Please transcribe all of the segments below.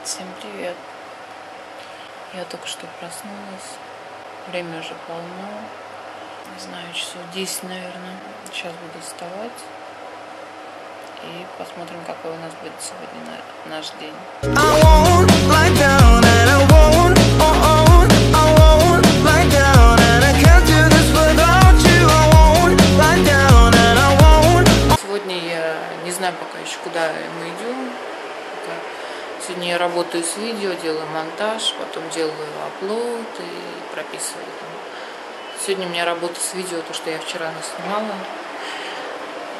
Всем привет! Я только что проснулась. Время уже полно. Не знаю, часов 10, наверное. Сейчас буду вставать. И посмотрим, какой у нас будет сегодня наш день. Сегодня я не знаю пока еще, куда мы идем. Сегодня я работаю с видео, делаю монтаж, потом делаю апплоуд и прописываю. Сегодня у меня работа с видео, то, что я вчера наснимала.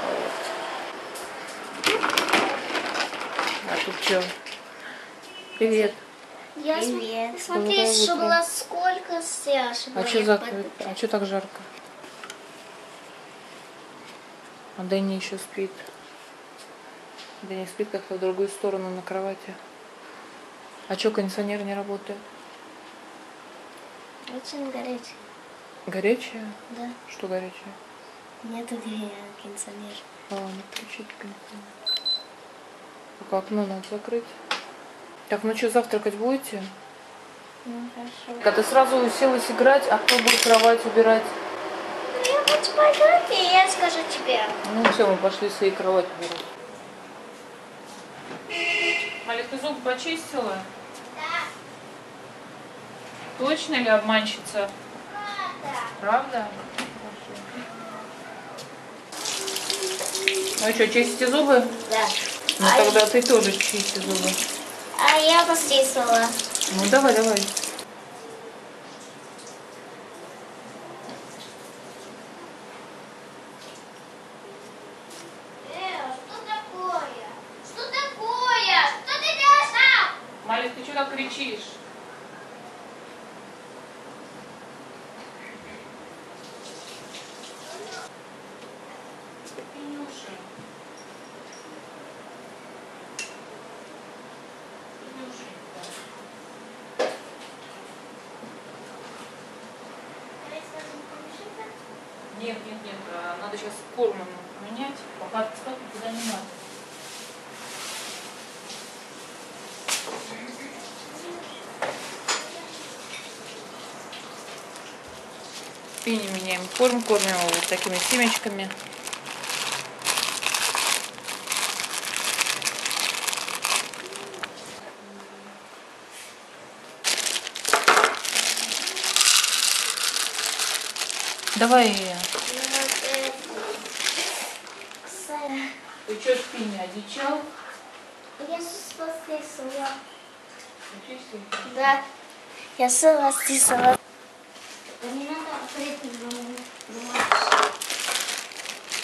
Вот. А тут что? Привет. Привет. Смотри, что было сколько Саша. А что так жарко? А Дэнни еще спит. Дэнни спит как-то в другую сторону на кровати. А что, кондиционер не работает? Очень горячий. Горячее? Да. Что горячее? Нету кондиционера. Ладно, включить кондиционер. Только окно надо закрыть. Так, ну что, завтракать будете? Ну, хорошо. Когда ты сразу уселась играть, а кто будет кровать убирать? Ну, я буду пойдет, и я скажу тебе. Ну все, мы пошли свои кровать убирать. Малик, ты зубы почистила? Да. Точно или обманщица? Правда. Правда? Ну что, чистите зубы? Да. Ну тогда ты тоже чисти зубы. А я почистила. Ну давай. Что такое? Что такое? Что ты делаешь там? Малик, ты что так кричишь? Нет, надо сейчас корм поменять, пока отпускать никуда не надо. Пини меняем корм, кормим его вот такими семечками. Давай. Ты что, Пини, одичал? Я спасла. Почистил? Да. Я спасла. Не надо открыть бумагу.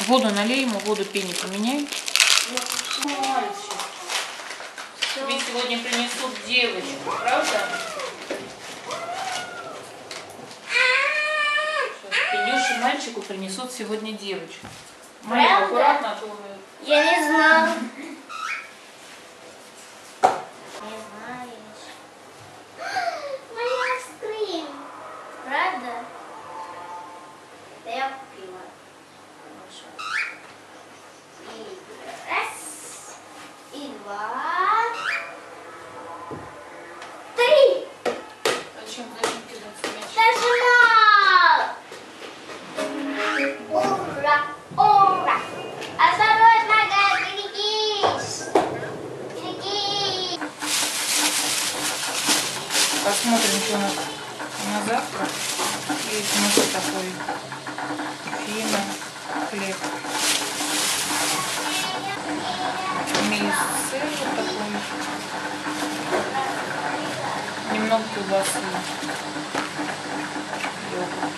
Воду налей ему, воду Пини поменяй. Мальчик. Тебе сегодня принесут девочку, правда? Пинюше мальчику принесут сегодня девочку. Майя, аккуратно, а то... Я не знаю. Не знаю. Моя скрин. Правда? Да я купила. И раз. И два. Три. Зачем кидаться мяч? Нажимал. Ура. Ура. Осторожно, нога, берегись. Берегись. Посмотрим, что у нас на завтрак. Есть у нас вот такой фина, хлеб. Имеет сыр вот такой. Немного колбасы. Йогурт.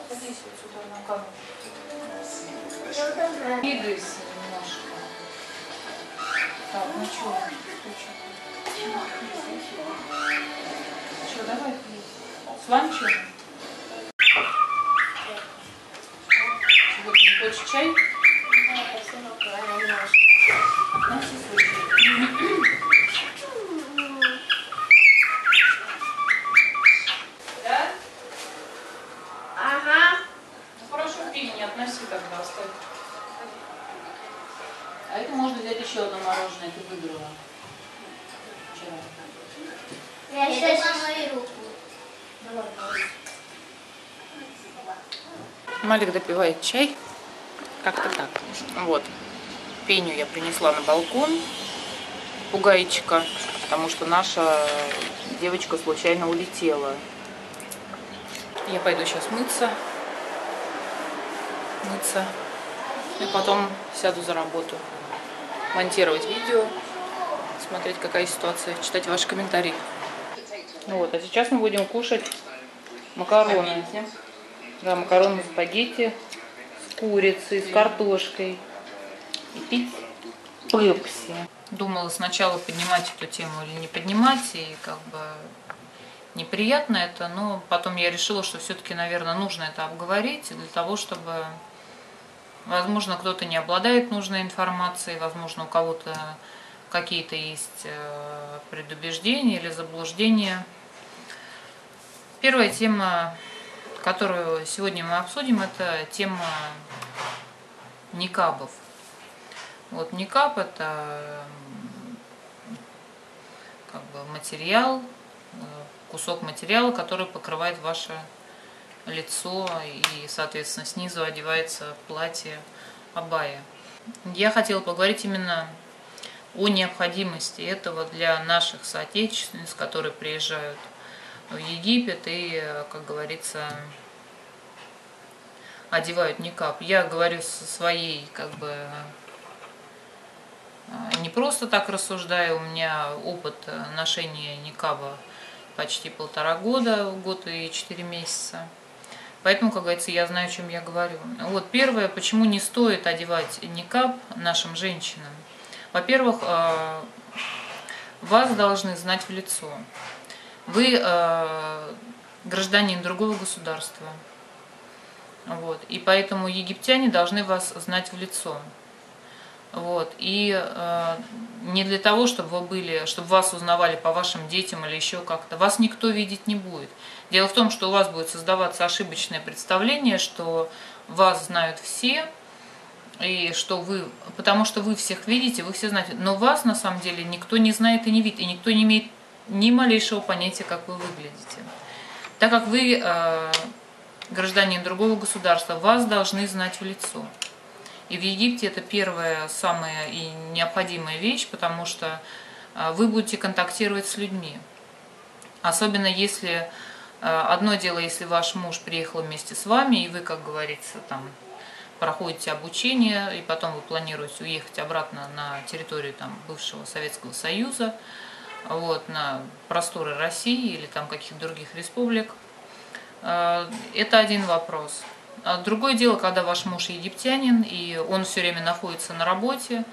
Садись вот сюда на камеру. Двигайся немножко. Так, ну что? Что, давай пей. С ланчем? Вот, не хочешь чай? Носи свой чай. Да? Ага. Ну хорошо, пей, не относи тогда, оставь. А это можно взять еще одно мороженое, ты выиграла вчера. Я сейчас на мою руку. Малик допивает чай. Как-то так. Вот. Пеню я принесла на балкон. Пугайчика. Потому что наша девочка случайно улетела. Я пойду сейчас мыться. И потом сяду за работу. Монтировать видео. Смотреть, какая ситуация. Читать ваши комментарии. Вот. А сейчас мы будем кушать макароны. Да, макароны спагетти с курицей, с картошкой. И пить пепси. Думала сначала поднимать эту тему или не поднимать. И как бы неприятно это. Но потом я решила, что все-таки, наверное, нужно это обговорить. Для того, чтобы... Возможно, кто-то не обладает нужной информацией. Возможно, у кого-то какие-то есть предубеждения или заблуждения. Первая тема, которую сегодня мы обсудим, это тема никабов. Вот никаб — это как бы материал, кусок материала, который покрывает ваше лицо и, соответственно, снизу одевается платье абая. Я хотела поговорить именно о необходимости этого для наших соотечественниц, которые приезжают в Египет и, как говорится, одевают никаб. Я говорю со своей, как бы, не просто так рассуждаю, у меня опыт ношения никаба почти 1,5 года, год и 4 месяца. Поэтому, как говорится, я знаю, о чем я говорю. Вот первое, почему не стоит одевать никаб нашим женщинам. Во-первых, вас должны знать в лицо. Вы гражданин другого государства. Вот. И поэтому египтяне должны вас знать в лицо. Вот. И не для того, чтобы вы были, чтобы вас узнавали по вашим детям или еще как-то. Вас никто видеть не будет. Дело в том, что у вас будет создаваться ошибочное представление, что вас знают все, и что вы, потому что вы всех видите, вы все знаете. Но вас на самом деле никто не знает и не видит, и никто не имеет ни малейшего понятия, как вы выглядите. Так как вы гражданин другого государства, вас должны знать в лицо. И в Египте это первая, самая и необходимая вещь, потому что вы будете контактировать с людьми. Особенно если, одно дело, если ваш муж приехал вместе с вами, и вы, как говорится, там проходите обучение, и потом вы планируете уехать обратно на территорию там бывшего Советского Союза, вот, на просторы России или там каких-то других республик. Это один вопрос. Другое дело, когда ваш муж египтянин, и он все время находится на работе,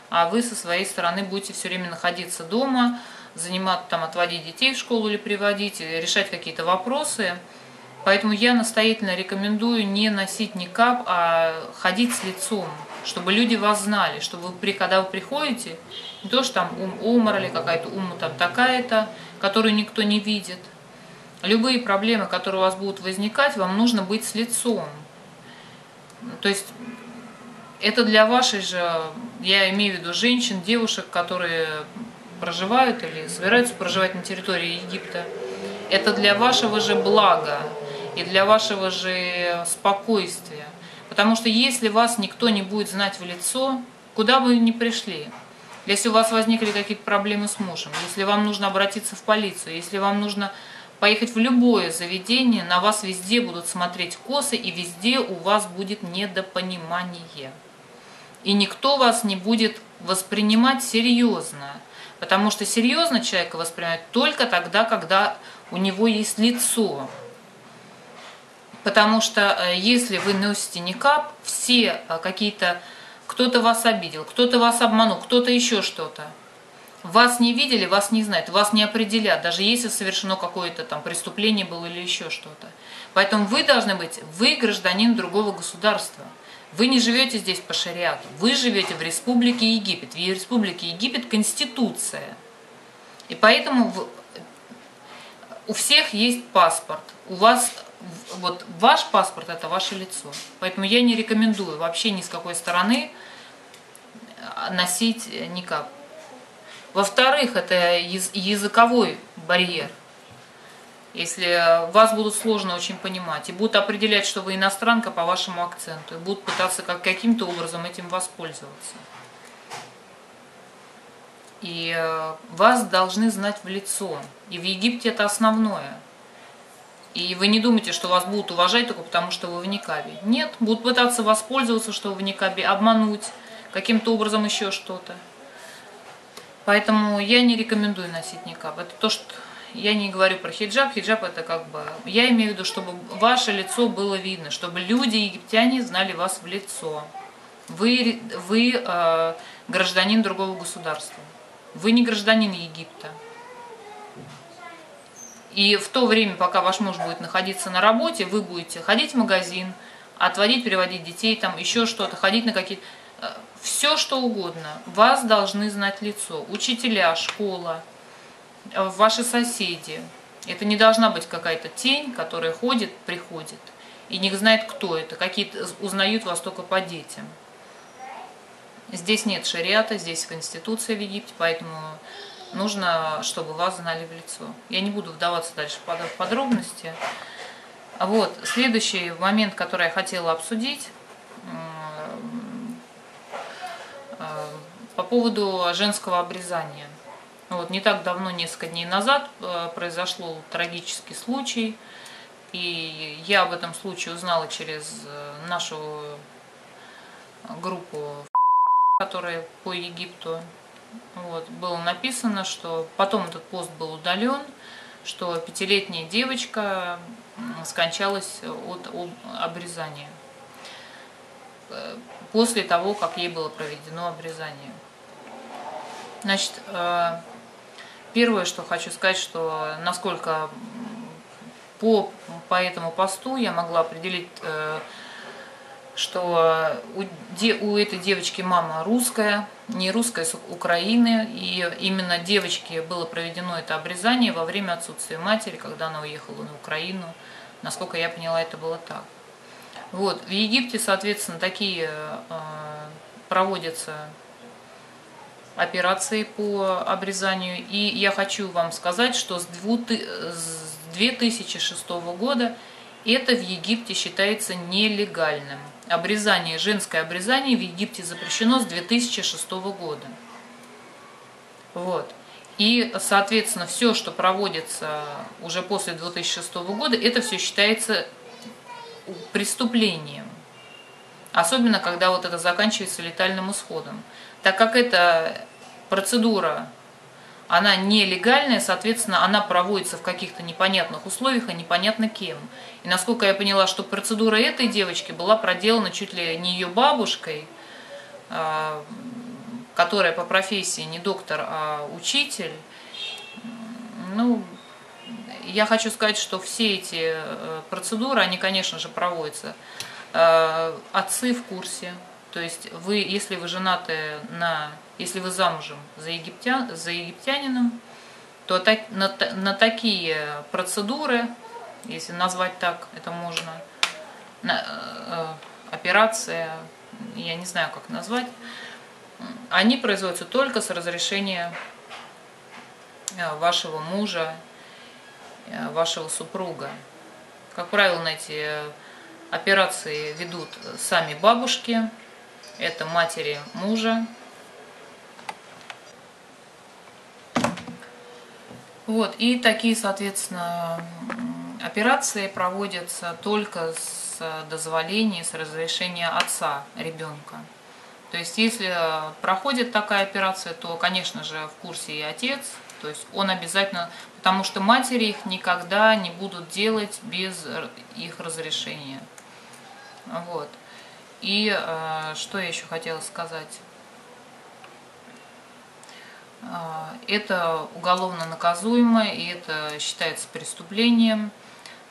а вы со своей стороны будете все время находиться дома, заниматься, там, отводить детей в школу или приводить, решать какие-то вопросы. Поэтому я настоятельно рекомендую не носить никаб, а ходить с лицом, чтобы люди вас знали, чтобы вы, когда вы приходите, не то, что там умар или какая-то там такая-то, которую никто не видит. Любые проблемы, которые у вас будут возникать, вам нужно быть с лицом. То есть это для вашей же, я имею в виду женщин, девушек, которые проживают или собираются проживать на территории Египта. Это для вашего же блага и для вашего же спокойствия. Потому что если вас никто не будет знать в лицо, куда бы вы ни пришли, если у вас возникли какие-то проблемы с мужем, если вам нужно обратиться в полицию, если вам нужно поехать в любое заведение, на вас везде будут смотреть косо, и везде у вас будет недопонимание. И никто вас не будет воспринимать серьезно. Потому что серьезно человека воспринимают только тогда, когда у него есть лицо. Потому что если вы носите никаб, все какие-то, кто-то вас обидел, кто-то вас обманул, кто-то еще что-то. Вас не видели, вас не знают, вас не определят, даже если совершено какое-то там преступление было или еще что-то. Поэтому вы должны быть, вы гражданин другого государства. Вы не живете здесь по шариату, вы живете в Республике Египет. В Республике Египет конституция. И поэтому у всех есть паспорт. У вас, вот ваш паспорт — это ваше лицо. Поэтому я не рекомендую вообще ни с какой стороны носить никак. Во-вторых, это языковой барьер. Если вас будут сложно очень понимать, и будут определять, что вы иностранка по вашему акценту, и будут пытаться каким-то образом этим воспользоваться. И вас должны знать в лицо. И в Египте это основное. И вы не думайте, что вас будут уважать только потому, что вы в никабе. Нет, будут пытаться воспользоваться, что вы в никабе, обмануть, каким-то образом еще что-то. Поэтому я не рекомендую носить никаб. Это то, что я не говорю про хиджаб. Хиджаб это как бы... Я имею в виду, чтобы ваше лицо было видно, чтобы люди, египтяне, знали вас в лицо. Вы гражданин другого государства. Вы не гражданин Египта. И в то время, пока ваш муж будет находиться на работе, вы будете ходить в магазин, отводить, переводить детей, там еще что-то, ходить на какие-то... Все, что угодно. Вас должны знать лицо. Учителя, школа, ваши соседи. Это не должна быть какая-то тень, которая ходит, приходит и не знает, кто это. Какие-то узнают вас только по детям. Здесь нет шариата, здесь конституция в Египте, поэтому нужно, чтобы вас знали в лицо. Я не буду вдаваться дальше в подробности. Вот. Следующий момент, который я хотела обсудить, по поводу женского обрезания. Вот, не так давно, несколько дней назад, произошел трагический случай, и я об этом случае узнала через нашу группу, которая по Египту. Вот, было написано, что потом этот пост был удален, что 5-летняя девочка скончалась от обрезания после того, как ей было проведено обрезание. Значит, первое, что хочу сказать, что насколько по этому посту я могла определить, что у этой девочки мама русская, не русская, с Украины, и именно девочке было проведено это обрезание во время отсутствия матери, когда она уехала на Украину. Насколько я поняла, это было так. Вот. В Египте, соответственно, такие проводятся операции по обрезанию. И я хочу вам сказать, что с 2006 года это в Египте считается нелегальным. Обрезание, женское обрезание в Египте запрещено с 2006 года. Вот. И, соответственно, все, что проводится уже после 2006 года, это все считается преступлением. Особенно, когда вот это заканчивается летальным исходом. Так как эта процедура, она нелегальная, соответственно, она проводится в каких-то непонятных условиях и непонятно кем. И насколько я поняла, что процедура этой девочки была проделана чуть ли не ее бабушкой, которая по профессии не доктор, а учитель. Ну, я хочу сказать, что все эти процедуры, они, конечно же, проводятся. Отцы в курсе. То есть вы, если вы женаты если вы замужем за египтянином, то на такие процедуры, если назвать так, это можно, операция, я не знаю, как назвать, они производятся только с разрешения вашего мужа, вашего супруга. Как правило, на эти операции ведут сами бабушки, это матери мужа. Вот, и такие, соответственно, операции проводятся только с дозволения, с разрешения отца ребенка. То есть, если проходит такая операция, то, конечно же, в курсе и отец, то есть он обязательно, потому что матери их никогда не будут делать без их разрешения. Вот. И что я еще хотела сказать? Это уголовно наказуемо, и это считается преступлением.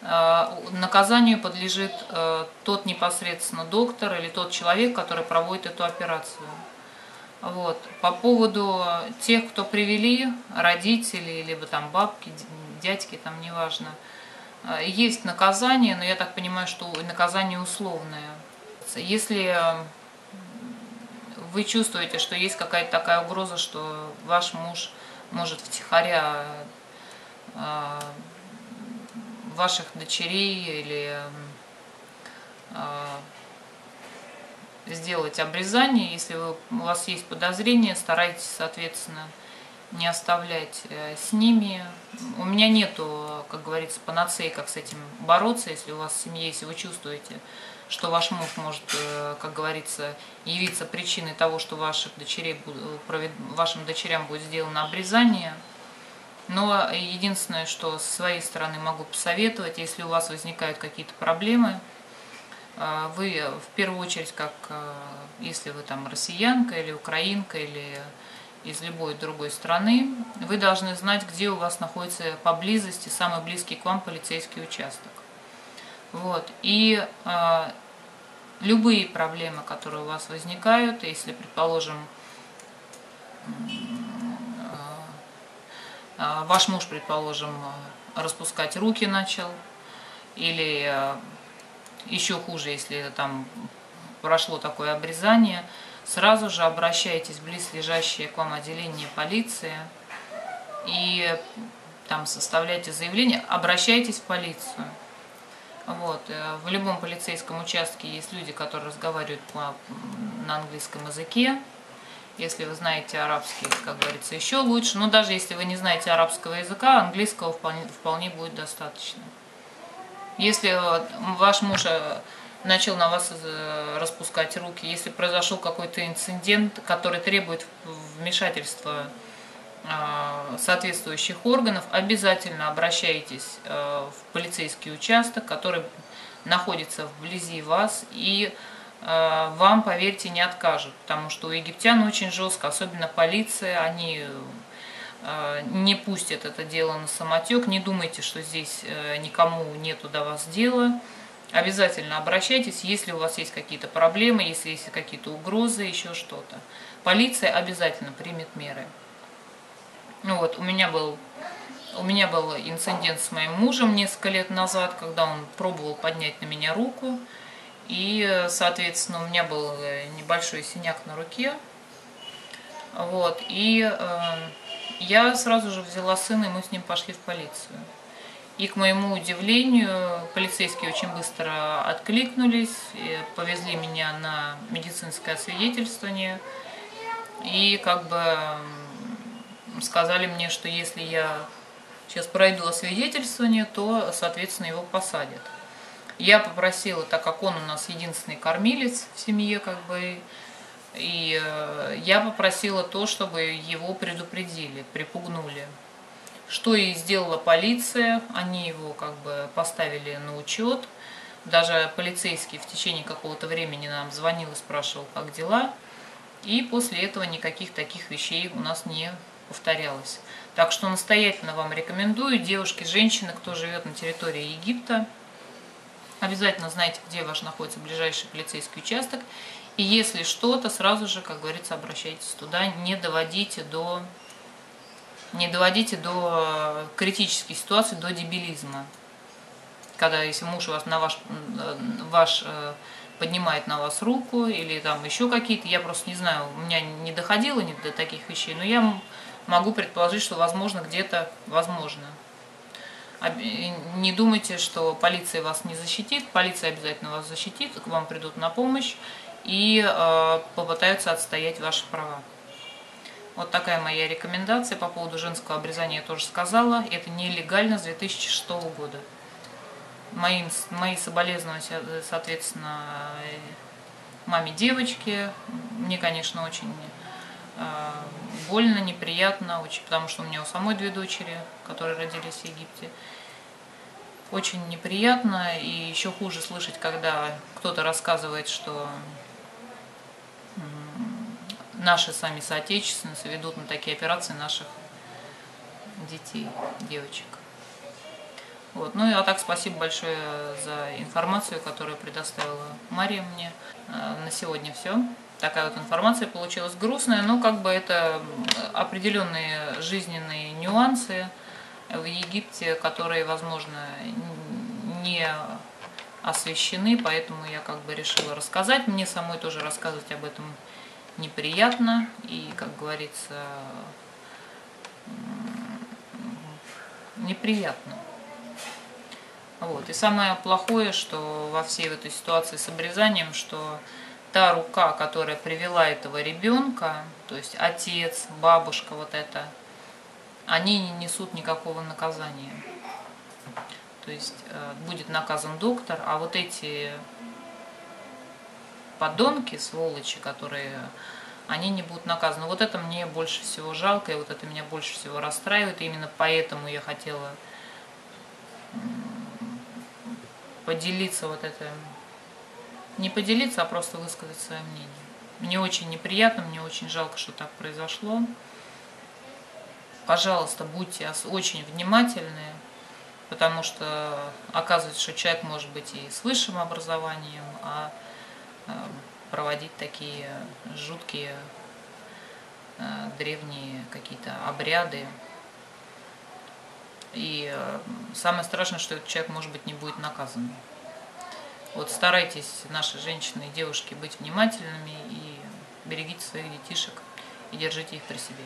Наказанию подлежит тот непосредственно доктор или тот человек, который проводит эту операцию. Вот. По поводу тех, кто привели, родители, либо там бабки, дядьки, там неважно, есть наказание, но я так понимаю, что наказание условное. Если вы чувствуете, что есть какая-то такая угроза, что ваш муж может втихаря ваших дочерей или сделать обрезание, если у вас есть подозрения, старайтесь, соответственно, не оставлять с ними. У меня нету, как говорится, панацеи, как с этим бороться, если у вас в семье, если вы чувствуете, что ваш муж может, как говорится, явиться причиной того, что вашим дочерям будет сделано обрезание. Но единственное, что с своей стороны могу посоветовать, если у вас возникают какие-то проблемы, вы в первую очередь, как если вы там россиянка или украинка или из любой другой страны, вы должны знать, где у вас находится поблизости самый близкий к вам полицейский участок. Вот. И любые проблемы, которые у вас возникают, если, предположим, ваш муж, предположим, распускать руки начал, или еще хуже, если там прошло такое обрезание, сразу же обращайтесь в близлежащее к вам отделение полиции и там составляйте заявление, обращайтесь в полицию. Вот. В любом полицейском участке есть люди, которые разговаривают на английском языке. Если вы знаете арабский, как говорится, еще лучше. Но даже если вы не знаете арабского языка, английского вполне будет достаточно. Если ваш муж начал на вас распускать руки, если произошел какой-то инцидент, который требует вмешательства соответствующих органов, обязательно обращайтесь в полицейский участок, который находится вблизи вас, и вам, поверьте, не откажут, потому что у египтян очень жестко, особенно полиция, они не пустят это дело на самотек. Не думайте, что здесь никому нету до вас дела. Обязательно обращайтесь, если у вас есть какие-то проблемы, если есть какие-то угрозы, еще что-то. Полиция обязательно примет меры. Ну вот, у меня был инцидент с моим мужем несколько лет назад, когда он пробовал поднять на меня руку. И, соответственно, у меня был небольшой синяк на руке. Вот, и я сразу же взяла сына, и мы с ним пошли в полицию. И, к моему удивлению, полицейские очень быстро откликнулись, повезли меня на медицинское освидетельствование. И как бы сказали мне, что если я сейчас пройду освидетельствование, то, соответственно, его посадят. Я попросила, так как он у нас единственный кормилец в семье, как бы, и я попросила то, чтобы его предупредили, припугнули. Что и сделала полиция, они его как бы поставили на учет. Даже полицейский в течение какого-то времени нам звонил и спрашивал, как дела. И после этого никаких таких вещей у нас не повторялось. Так что настоятельно вам рекомендую, девушки, женщины, кто живет на территории Египта, обязательно знайте, где ваш находится ближайший полицейский участок. И если что-то, сразу же, как говорится, обращайтесь туда, не доводите до критической ситуации, до дебилизма. Когда если муж у вас ваш поднимает на вас руку или там еще какие-то, я просто не знаю, у меня не доходило до таких вещей, но я могу предположить, что возможно где-то возможно. Не думайте, что полиция вас не защитит, полиция обязательно вас защитит, к вам придут на помощь и попытаются отстоять ваши права. Вот такая моя рекомендация по поводу женского обрезания, я тоже сказала. Это нелегально с 2006 года. Мои соболезнования, соответственно, маме девочки. Мне, конечно, очень больно, неприятно, потому что у меня у самой 2 дочери, которые родились в Египте. Очень неприятно, и еще хуже слышать, когда кто-то рассказывает, что наши сами соотечественницы ведут на такие операции наших детей, девочек. Вот. Ну и так спасибо большое за информацию, которую предоставила Мария мне. На сегодня все. Такая вот информация получилась грустная, но как бы это определенные жизненные нюансы в Египте, которые, возможно, не освещены, поэтому я как бы решила рассказать. Мне самой тоже рассказывать об этом неприятно и, как говорится, неприятно. Вот. И самое плохое, что во всей этой ситуации с обрезанием, что та рука, которая привела этого ребенка, то есть отец, бабушка, вот это, они не несут никакого наказания. То есть будет наказан доктор, а вот эти подонки, сволочи, которые, они не будут наказаны. Вот это мне больше всего жалко, и вот это меня больше всего расстраивает. И именно поэтому я хотела поделиться вот это, не поделиться, а просто высказать свое мнение. Мне очень неприятно, мне очень жалко, что так произошло. Пожалуйста, будьте очень внимательны, потому что оказывается, что человек может быть и с высшим образованием, а проводить такие жуткие древние какие-то обряды. И самое страшное, что этот человек, может быть, не будет наказан. Вот старайтесь, наши женщины и девушки, быть внимательными и берегите своих детишек и держите их при себе.